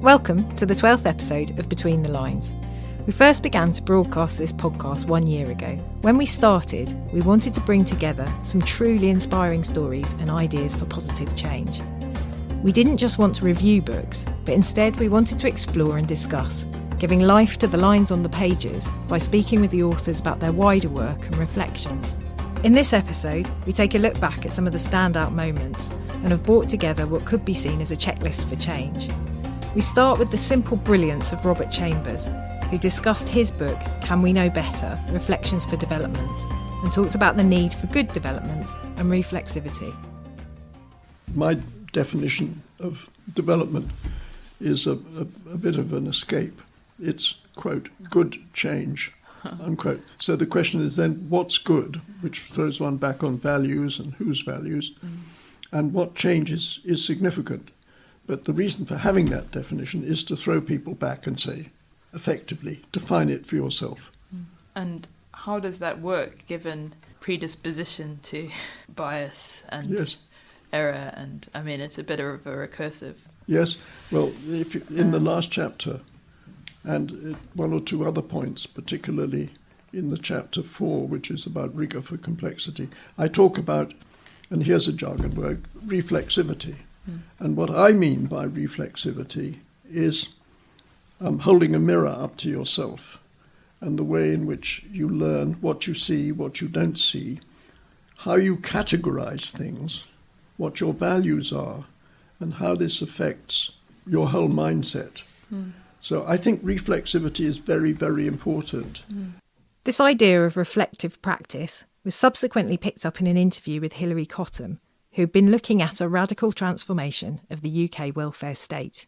Welcome to the 12th episode of Between the Lines. We first began to broadcast this podcast 1 year ago. When we started, we wanted to bring together some truly inspiring stories and ideas for positive change. We didn't just want to review books, but instead we wanted to explore and discuss, giving life to the lines on the pages by speaking with the authors about their wider work and reflections. In this episode, we take a look back at some of the standout moments and have brought together what could be seen as a checklist for change. We start with the simple brilliance of Robert Chambers, who discussed his book, Can We Know Better? Reflections for Development, and talked about the need for good development and reflexivity. My definition of development is a bit of an escape. It's, quote, good change, unquote. So the question is then, what's good, which throws one back on values and whose values, and what change is significant. But the reason for having that definition is to throw people back and say, effectively, define it for yourself. And how does that work, given predisposition to bias and error? And I mean, it's a bit of a recursive. Yes. Well, if you, in the last chapter, and one or two other points, particularly in the chapter 4, which is about rigor for complexity, I talk about, and here's a jargon word, reflexivity. And what I mean by reflexivity is holding a mirror up to yourself and the way in which you learn what you see, what you don't see, how you categorize things, what your values are, and how this affects your whole mindset. So I think reflexivity is very, very important. This idea of reflective practice was subsequently picked up in an interview with Hilary Cottam, who'd been looking at a radical transformation of the UK welfare state.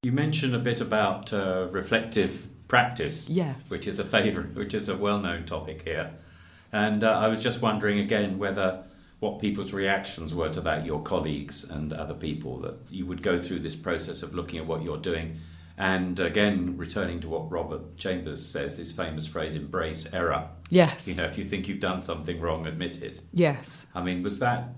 You mentioned a bit about reflective practice, yes, which is a favourite, which is a well-known topic here. And I was just wondering again what people's reactions were to that, your colleagues and other people, that you would go through this process of looking at what you're doing. And again, returning to what Robert Chambers says, his famous phrase, embrace error. Yes. You know, if you think you've done something wrong, admit it. Yes. I mean, was that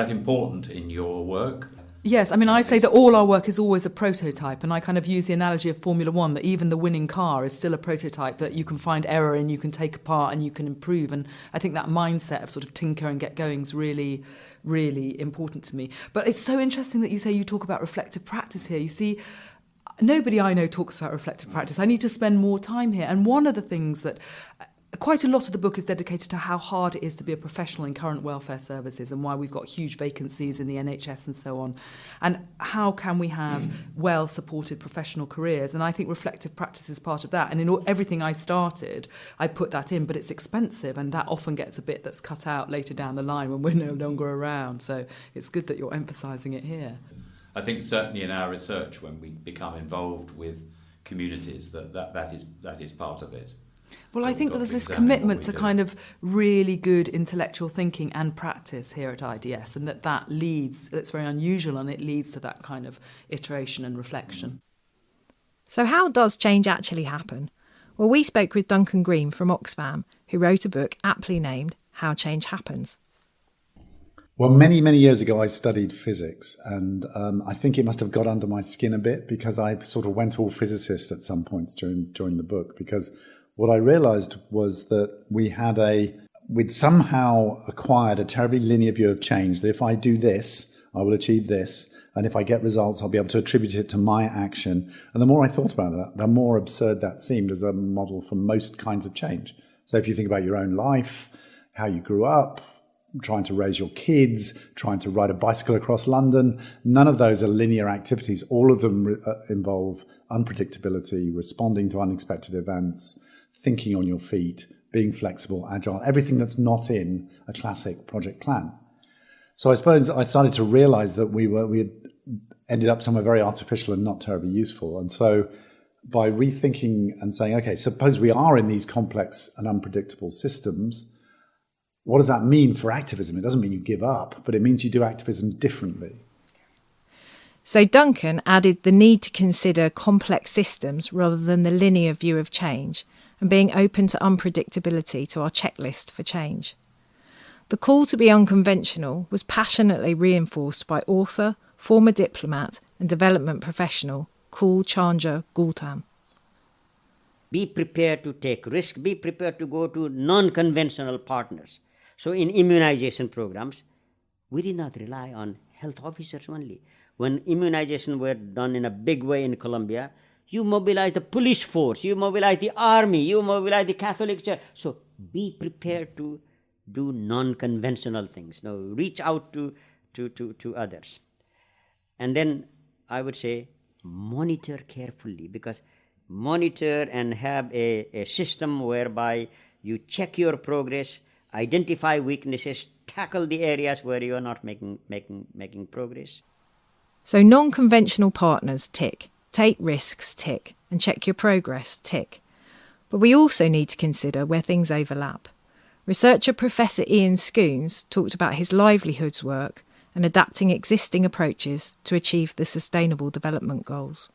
important in your work? Yes, I mean, I say that all our work is always a prototype, and I kind of use the analogy of Formula One, that even the winning car is still a prototype that you can find error in, you can take apart and you can improve. And I think that mindset of sort of tinker and get going is really, really important to me. But it's so interesting that you say you talk about reflective practice here. You see, nobody I know talks about reflective practice. I need to spend more time here. And one of the things that quite a lot of the book is dedicated to how hard it is to be a professional in current welfare services and why we've got huge vacancies in the NHS and so on. And how can we have well-supported professional careers? And I think reflective practice is part of that. And in everything I started, I put that in, but it's expensive, and that often gets a bit that's cut out later down the line when we're no longer around. So it's good that you're emphasising it here. I think certainly in our research, when we become involved with communities, that is part of it. Well, I think that there's this commitment to kind of really good intellectual thinking and practice here at IDS, and that leads, that's very unusual, and it leads to that kind of iteration and reflection. So how does change actually happen? Well, we spoke with Duncan Green from Oxfam, who wrote a book aptly named How Change Happens. Well, many, many years ago, I studied physics, and I think it must have got under my skin a bit because I sort of went all physicist at some points during the book, because what I realized was that we'd somehow acquired a terribly linear view of change, that if I do this, I will achieve this, and if I get results, I'll be able to attribute it to my action. And the more I thought about that, the more absurd that seemed as a model for most kinds of change. So if you think about your own life, how you grew up, trying to raise your kids, trying to ride a bicycle across London, none of those are linear activities. All of them involve unpredictability, responding to unexpected events, thinking on your feet, being flexible, agile, everything that's not in a classic project plan. So I suppose I started to realize that we had ended up somewhere very artificial and not terribly useful. And so by rethinking and saying, okay, suppose we are in these complex and unpredictable systems, what does that mean for activism? It doesn't mean you give up, but it means you do activism differently. So Duncan added the need to consider complex systems rather than the linear view of change, and being open to unpredictability to our checklist for change. The call to be unconventional was passionately reinforced by author, former diplomat and development professional Kul Chandra Gautam. Be prepared to take risk, be prepared to go to non-conventional partners. So in immunization programs, we did not rely on health officers only. When immunization were done in a big way in Colombia, you mobilize the police force, you mobilize the army, you mobilize the Catholic Church. So be prepared to do non-conventional things. Now reach out to others. And then I would say monitor carefully, because monitor and have a system whereby you check your progress, identify weaknesses, tackle the areas where you are not making progress. So non-conventional partners, tick. Take risks, tick. And check your progress, tick. But we also need to consider where things overlap. Researcher Professor Ian Scoones talked about his livelihoods work and adapting existing approaches to achieve the Sustainable Development Goals.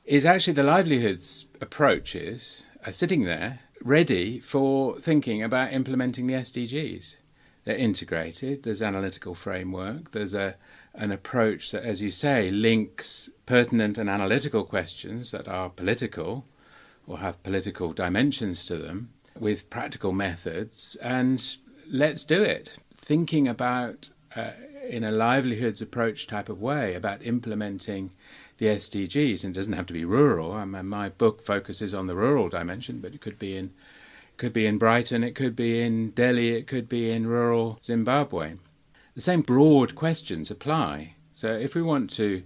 Is actually the livelihoods approaches are sitting there ready for thinking about implementing the SDGs. They're integrated, there's analytical framework, there's an approach that, as you say, links pertinent and analytical questions that are political or have political dimensions to them with practical methods, and let's do it. Thinking about, in a livelihoods approach type of way, about implementing the SDGs, and it doesn't have to be rural. I mean, my book focuses on the rural dimension, but it could be in Brighton, it could be in Delhi, it could be in rural Zimbabwe. The same broad questions apply. So if we want to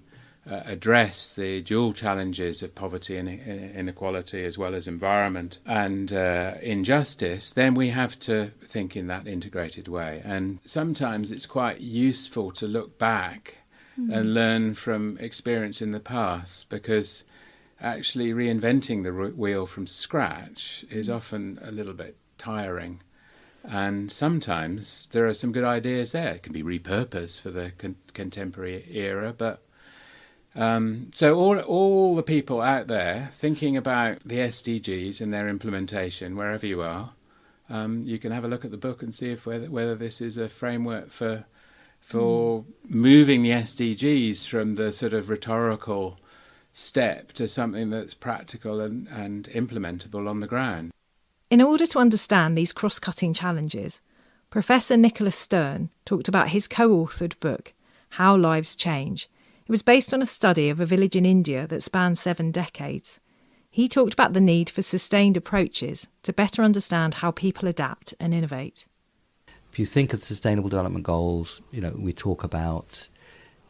address the dual challenges of poverty and inequality, as well as environment and injustice, then we have to think in that integrated way. And sometimes it's quite useful to look back and learn from experience in the past, because actually reinventing the wheel from scratch is often a little bit tiring. And sometimes there are some good ideas there. It can be repurposed for the contemporary era. But so all the people out there thinking about the SDGs and their implementation, wherever you are, you can have a look at the book and see if whether this is a framework for moving the SDGs from the sort of rhetorical step to something that's practical and implementable on the ground. In order to understand these cross-cutting challenges, Professor Nicholas Stern talked about his co-authored book, How Lives Change. It was based on a study of a village in India that spanned 7 decades. He talked about the need for sustained approaches to better understand how people adapt and innovate. If you think of Sustainable Development Goals, we talk about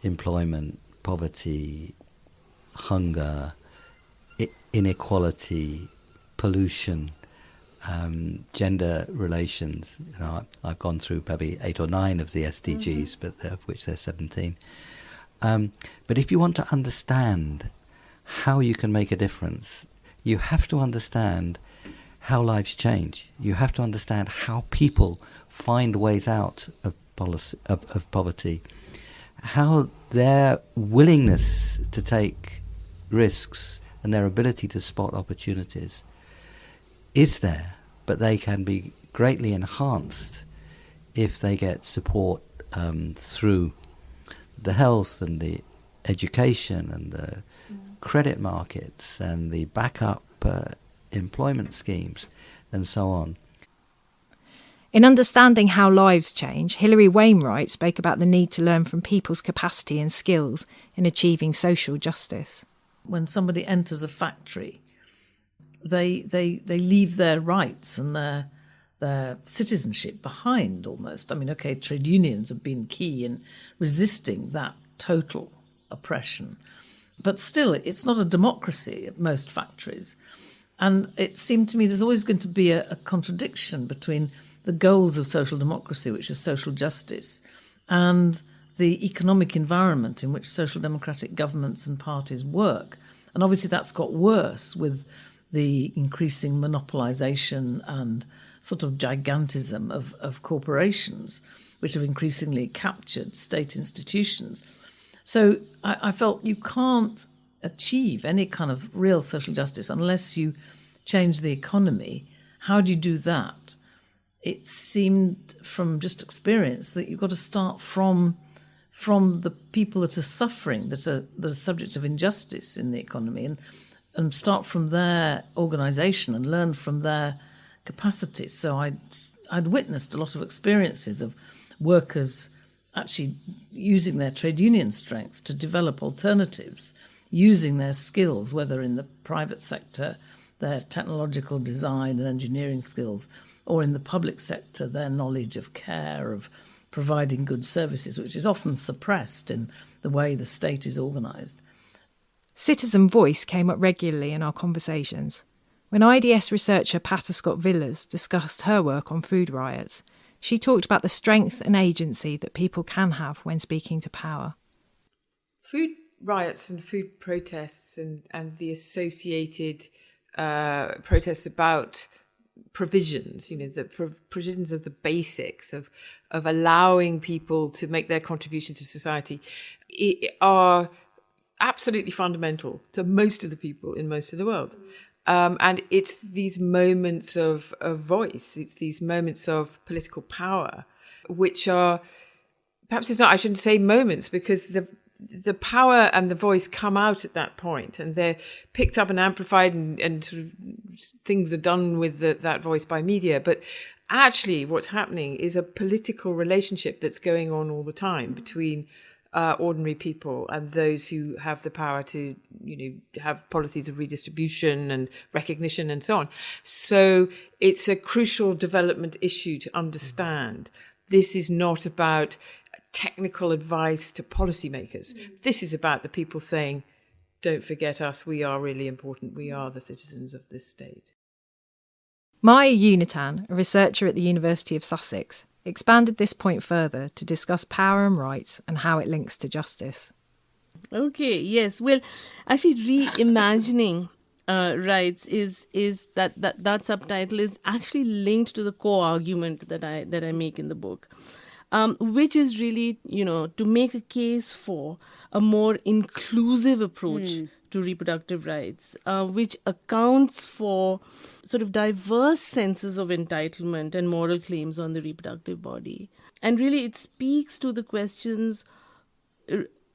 employment, poverty, hunger, inequality, pollution, gender relations. I've gone through probably 8 or 9 of the SDGs, but of which there's 17. But if you want to understand how you can make a difference, you have to understand how lives change. You have to understand how people find ways out of poverty, how their willingness to take risks and their ability to spot opportunities is there, but they can be greatly enhanced if they get support through the health and the education and the credit markets and the backup employment schemes and so on. In understanding how lives change, Hilary Wainwright spoke about the need to learn from people's capacity and skills in achieving social justice. When somebody enters a factory, they leave their rights and their citizenship behind almost. I mean, okay, trade unions have been key in resisting that total oppression. But still, it's not a democracy at most factories. And it seemed to me there's always going to be a contradiction between the goals of social democracy, which is social justice, and the economic environment in which social democratic governments and parties work. And obviously that's got worse with the increasing monopolisation and sort of gigantism of corporations, which have increasingly captured state institutions. So I felt you can't achieve any kind of real social justice unless you change the economy. How do you do that? It seemed from just experience that you've got to start from from the people that are suffering, that are subject of injustice in the economy, and start from their organisation and learn from their capacity. So I'd witnessed a lot of experiences of workers actually using their trade union strength to develop alternatives, using their skills, whether in the private sector, their technological design and engineering skills, or in the public sector, their knowledge of care, of providing good services, which is often suppressed in the way the state is organised. Citizen voice came up regularly in our conversations. When IDS researcher Patta Scott-Villiers discussed her work on food riots, she talked about the strength and agency that people can have when speaking to power. Food riots and food protests and the associated protests about provisions, the provisions of the basics of allowing people to make their contribution to society are absolutely fundamental to most of the people in most of the world. And it's these moments of voice, it's these moments of political power, which are, perhaps it's not, I shouldn't say moments, because the power and the voice come out at that point, and they're picked up and amplified, and sort of things are done with that voice by media. But actually what's happening is a political relationship that's going on all the time between ordinary people and those who have the power to, have policies of redistribution and recognition and so on. So it's a crucial development issue to understand. This is not about technical advice to policymakers. This is about the people saying, don't forget us, we are really important, we are the citizens of this state. Maya Unitan, a researcher at the University of Sussex, expanded this point further to discuss power and rights and how it links to justice. Okay, yes. Well, actually reimagining rights is that subtitle is actually linked to the core argument that I make in the book. Which is really, to make a case for a more inclusive approach to reproductive rights, which accounts for sort of diverse senses of entitlement and moral claims on the reproductive body. And really it speaks to the questions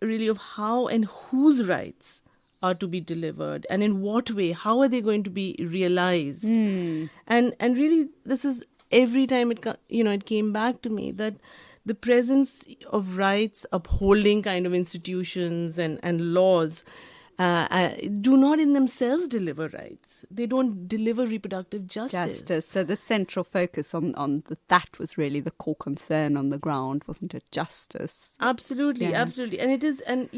really of how and whose rights are to be delivered, and in what way, how are they going to be realized. And really this is, every time it came back to me that the presence of rights upholding kind of institutions and laws do not in themselves deliver rights. They don't deliver reproductive justice. So the central focus on that was really the core concern on the ground, wasn't it? Justice. Absolutely. And it is, and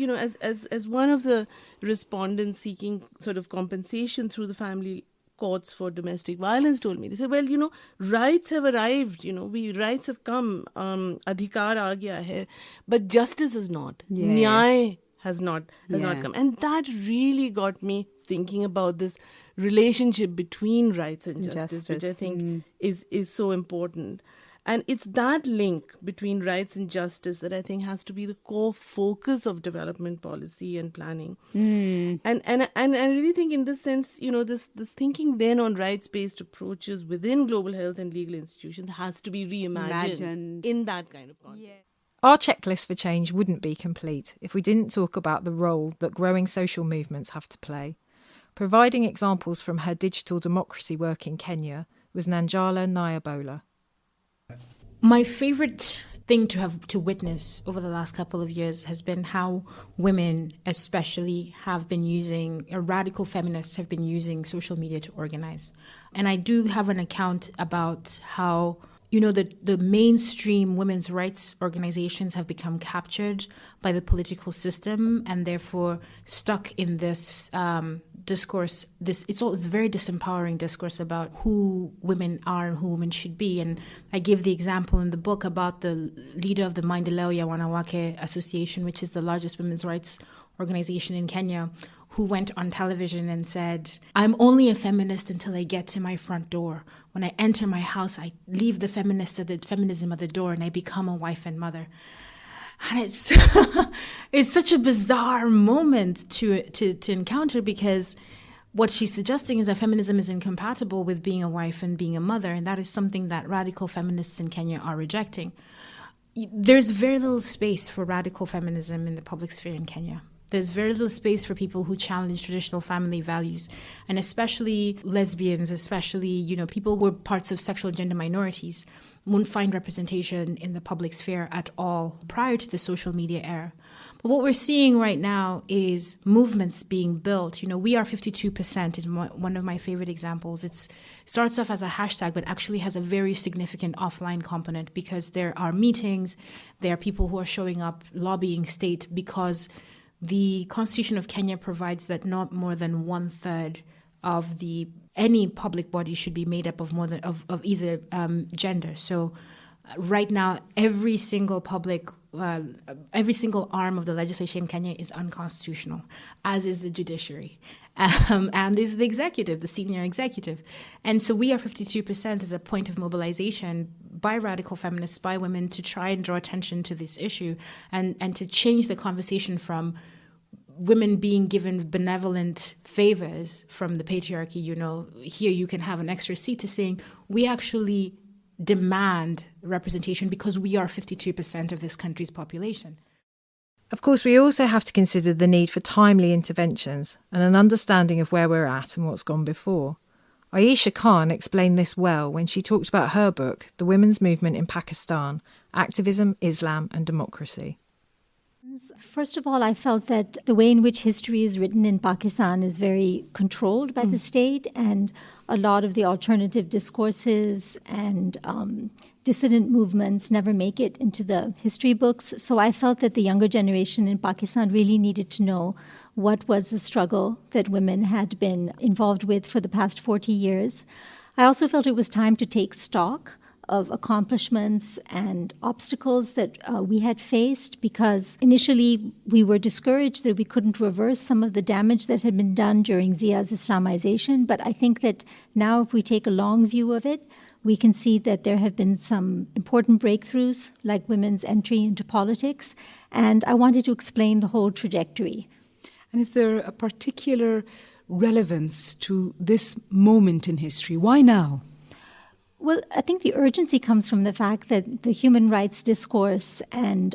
as one of the respondents seeking sort of compensation through the family courts for domestic violence told me, they said, well, rights have arrived, rights have come, adhikar aa gaya hai, but justice has not. Yes. Nyay has not come. And that really got me thinking about this relationship between rights and justice. Which I think is so important. And it's that link between rights and justice that I think has to be the core focus of development policy and planning. And I really think in this sense, this thinking then on rights-based approaches within global health and legal institutions has to be reimagined in that kind of context. Yeah. Our checklist for change wouldn't be complete if we didn't talk about the role that growing social movements have to play. Providing examples from her digital democracy work in Kenya was Nanjala Nyabola. My favourite thing to witness over the last couple of years has been how women especially have been using, radical feminists have been using social media to organise. And I do have an account about how the mainstream women's rights organizations have become captured by the political system and therefore stuck in this discourse. It's a very disempowering discourse about who women are and who women should be. And I give the example in the book about the leader of the Maendeleo ya Wanawake Association, which is the largest women's rights organization in Kenya, who went on television and said, I'm only a feminist until I get to my front door. When I enter my house, I leave the feminism at the door and I become a wife and mother. And it's such a bizarre moment to encounter, because what she's suggesting is that feminism is incompatible with being a wife and being a mother, and that is something that radical feminists in Kenya are rejecting. there's very little space for radical feminism in the public sphere in Kenya. There's very little space for people who challenge traditional family values, and especially lesbians, especially, people who are parts of sexual and gender minorities won't find representation in the public sphere at all prior to the social media era. But what we're seeing right now is movements being built. We Are 52% is one of my favorite examples. It starts off as a hashtag, but actually has a very significant offline component, because there are meetings, there are people who are showing up lobbying state, because the Constitution of Kenya provides that not more than 1/3 of any public body should be made up of more than of either gender. So right now, every single arm of the legislation in Kenya is unconstitutional, as is the judiciary, and is the executive, the senior executive. And so We Are 52% is a point of mobilization by radical feminists, by women, to try and draw attention to this issue and to change the conversation from women being given benevolent favors from the patriarchy, here you can have an extra seat, to saying we actually demand representation because we are 52% of this country's population. Of course, we also have to consider the need for timely interventions and an understanding of where we're at and what's gone before. Ayesha Khan explained this well when she talked about her book, The Women's Movement in Pakistan, Activism, Islam and Democracy. First of all, I felt that the way in which history is written in Pakistan is very controlled by the state, and a lot of the alternative discourses and dissident movements never make it into the history books. So I felt that the younger generation in Pakistan really needed to know what was the struggle that women had been involved with for the past 40 years. I also felt it was time to take stock of accomplishments and obstacles that we had faced, because initially we were discouraged that we couldn't reverse some of the damage that had been done during Zia's Islamization. But I think that now, if we take a long view of it, we can see that there have been some important breakthroughs, like women's entry into politics. And I wanted to explain the whole trajectory. And is there a particular relevance to this moment in history? Why now? Well, I think the urgency comes from the fact that the human rights discourse and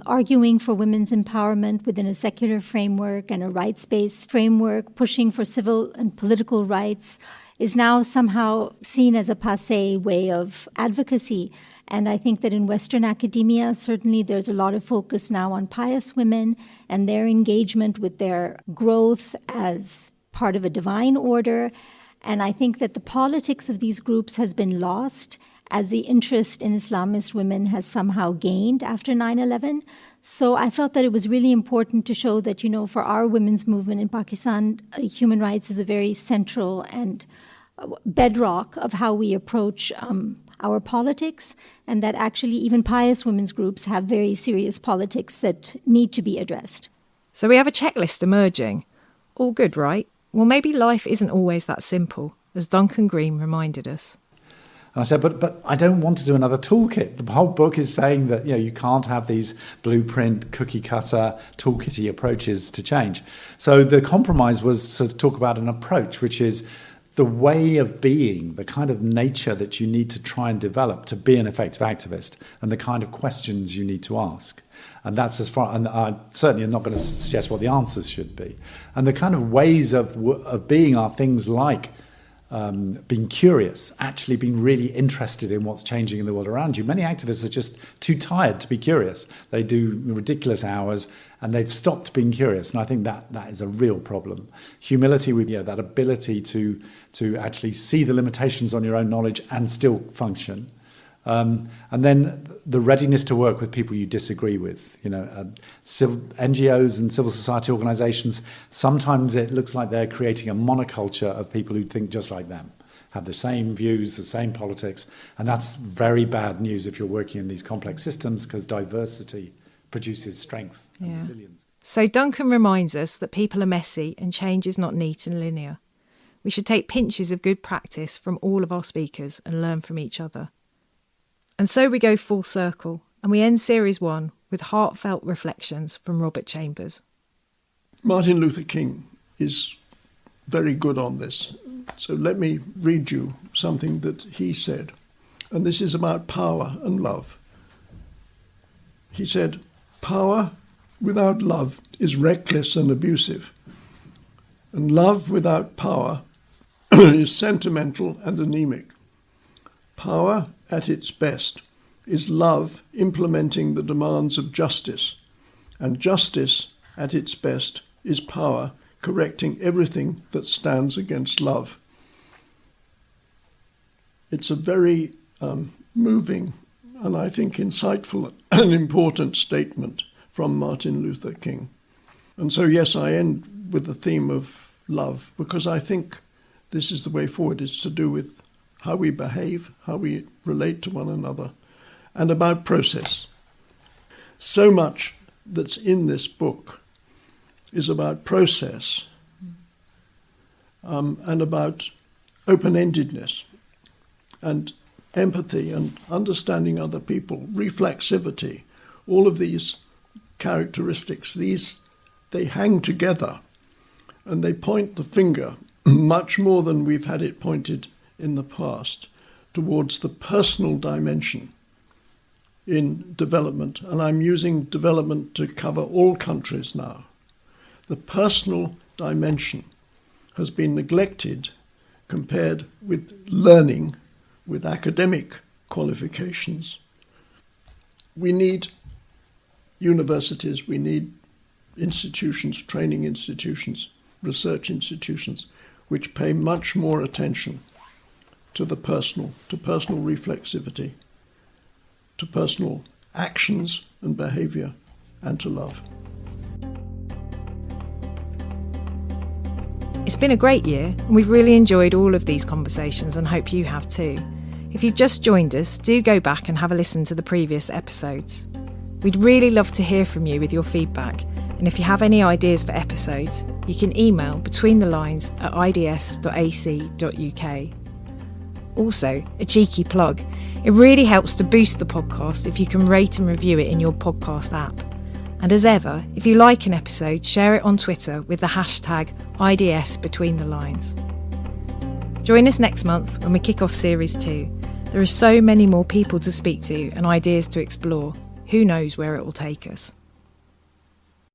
arguing for women's empowerment within a secular framework and a rights-based framework, pushing for civil and political rights, is now somehow seen as a passé way of advocacy. And I think that in Western academia, certainly there's a lot of focus now on pious women and their engagement with their growth as part of a divine order. And I think that the politics of these groups has been lost as the interest in Islamist women has somehow gained after 9/11. So I felt that it was really important to show that, for our women's movement in Pakistan, human rights is a very central and bedrock of how we approach our politics, and that actually even pious women's groups have very serious politics that need to be addressed. So we have a checklist emerging. All good, right? Well, maybe life isn't always that simple, as Duncan Green reminded us. And I said, but I don't want to do another toolkit. The whole book is saying that you can't have these blueprint, cookie-cutter, toolkitty approaches to change. So the compromise was to talk about an approach, which is the way of being, the kind of nature that you need to try and develop to be an effective activist, and the kind of questions you need to ask. And that's as far, and I certainly am not going to suggest what the answers should be. And the kind of ways of being are things like being curious, actually being really interested in what's changing in the world around you. Many activists are just too tired to be curious. They do ridiculous hours and they've stopped being curious. And I think that is a real problem. Humility, with that ability to actually see the limitations on your own knowledge and still function. And then the readiness to work with people you disagree with. NGOs and civil society organisations, sometimes it looks like they're creating a monoculture of people who think just like them, have the same views, the same politics, and that's very bad news if you're working in these complex systems, because diversity produces strength and resilience. So Duncan reminds us that people are messy and change is not neat and linear. We should take pinches of good practice from all of our speakers and learn from each other. And so we go full circle, and we end Series 1 with heartfelt reflections from Robert Chambers. Martin Luther King is very good on this. So let me read you something that he said. And this is about power and love. He said, "Power without love is reckless and abusive, and love without power is sentimental and anemic. Power at its best is love implementing the demands of justice, and justice at its best is power correcting everything that stands against love." It's a very moving and I think insightful and important statement from Martin Luther King. And so, yes, I end with the theme of love, because I think this is the way forward. It's to do with how we behave, how we relate to one another, and about process. So much that's in this book is about process and about open-endedness and empathy and understanding other people, reflexivity, all of these characteristics, they hang together and they point the finger much more than we've had it pointed in the past towards the personal dimension in development. And I'm using development to cover all countries now. The personal dimension has been neglected compared with learning, with academic qualifications. We need universities, we need institutions, training institutions, research institutions, which pay much more attention to the personal, to personal reflexivity, to personal actions and behaviour, and to love. It's been a great year, and we've really enjoyed all of these conversations and hope you have too. If you've just joined us, do go back and have a listen to the previous episodes. We'd really love to hear from you with your feedback, and if you have any ideas for episodes, you can email betweenthelines@ids.ac.uk. Also, a cheeky plug, it really helps to boost the podcast if you can rate and review it in your podcast app. And as ever, if you like an episode, share it on Twitter with the hashtag #IDSBetweenTheLines. Join us next month when we kick off Series 2. There are so many more people to speak to and ideas to explore. Who knows where it will take us?